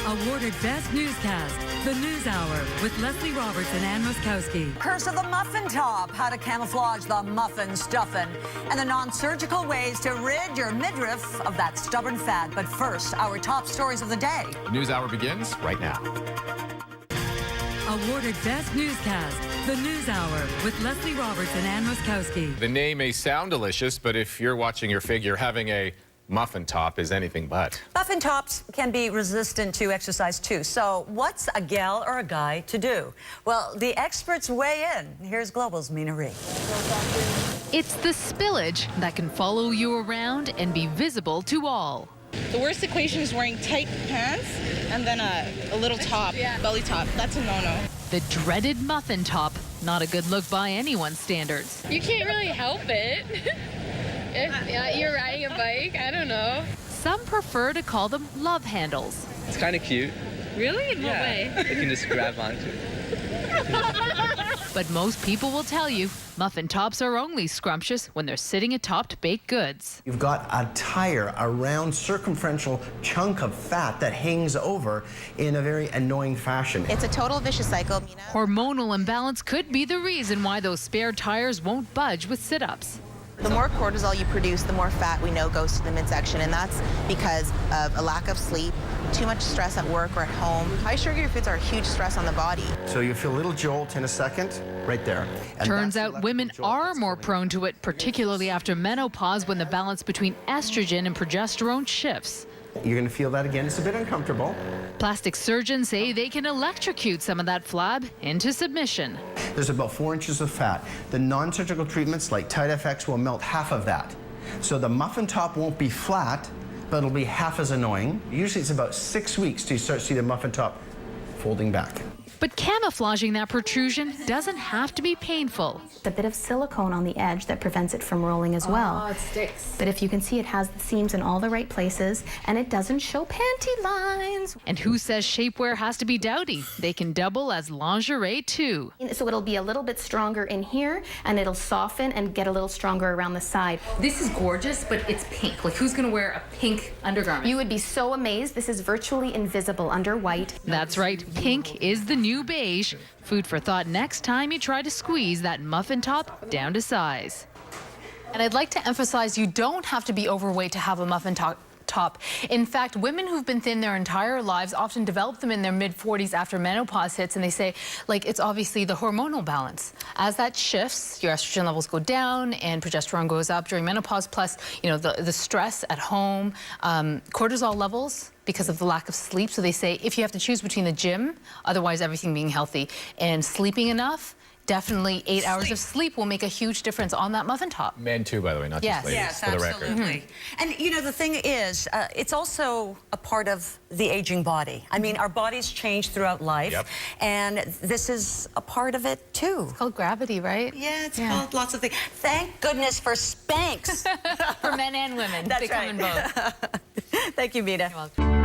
Awarded Best Newscast, The News Hour with Leslie Roberts and Ann Moskowski. Curse of the muffin top, how to camouflage the muffin stuffing, and the non-surgical ways to rid your midriff of that stubborn fat. But first, our top stories of the day. The News Hour begins right now. Awarded Best Newscast, The News Hour with Leslie Roberts and Ann Moskowski. The name may sound delicious, but if you're watching your figure, having a muffin top is anything but. Muffin tops can be resistant to exercise too. So what's a gal or a guy to do? Well, the experts weigh in. Here's Global's Mina Ree. It's the spillage that can follow you around and be visible to all. The worst equation is wearing tight pants and then a little top, belly top. That's a no-no. The dreaded muffin top, not a good look by anyone's standards. You can't really help it. If you're riding a bike, I don't know. Some prefer to call them love handles. It's kind of cute. Really? In what way? They can just grab onto it. But most people will tell you muffin tops are only scrumptious when they're sitting atop baked goods. You've got a tire, a round circumferential chunk of fat that hangs over in a very annoying fashion. It's a total vicious cycle. Hormonal imbalance could be the reason why those spare tires won't budge with sit-ups. The more cortisol you produce, the more fat we know goes to the midsection, and that's because of a lack of sleep, too much stress at work or at home. High sugar foods are a huge stress on the body. So you feel a little jolt in a second, right there. And turns out women are more prone to it, particularly after menopause when the balance between estrogen and progesterone shifts. You're going to feel that again. It's a bit uncomfortable. Plastic surgeons say they can electrocute some of that flab into submission. There's about 4 inches of fat. The non-surgical treatments like TiteFX will melt half of that. So the muffin top won't be flat, but it'll be half as annoying. Usually it's about 6 weeks till you start to see the muffin top folding back. But camouflaging that protrusion doesn't have to be painful. A bit of silicone on the edge that prevents it from rolling as well. Oh, it sticks. But if you can see, it has the seams in all the right places, and it doesn't show panty lines. And who says shapewear has to be dowdy? They can double as lingerie too. So it'll be a little bit stronger in here, and it'll soften and get a little stronger around the side. This is gorgeous, but it's pink. Like, who's gonna wear a pink undergarment? You would be so amazed. This is virtually invisible under white. That's right, pink is the new beige. Food for thought next time you try to squeeze that muffin top down to size. And I'd like to emphasize you don't have to be overweight to have a muffin top. In fact, women who've been thin their entire lives often develop them in their mid-40s after menopause hits, and they say, like, it's obviously the hormonal balance. As that shifts, your estrogen levels go down and progesterone goes up during menopause, plus, you know, the stress at home, cortisol levels because of the lack of sleep. So they say if you have to choose between the gym, otherwise everything being healthy, and sleeping enough, definitely 8 hours of sleep will make a huge difference on that muffin top. Men too, by the way, not just ladies, yes, for the record. absolutely. And you know, the thing is, it's also a part of the aging body. I mean, our bodies change throughout life, and this is a part of it too. It's called gravity, right? Yeah, it's called lots of things. Thank goodness for Spanx. For men and women. That's they come in both. Thank you, Mina. You're welcome.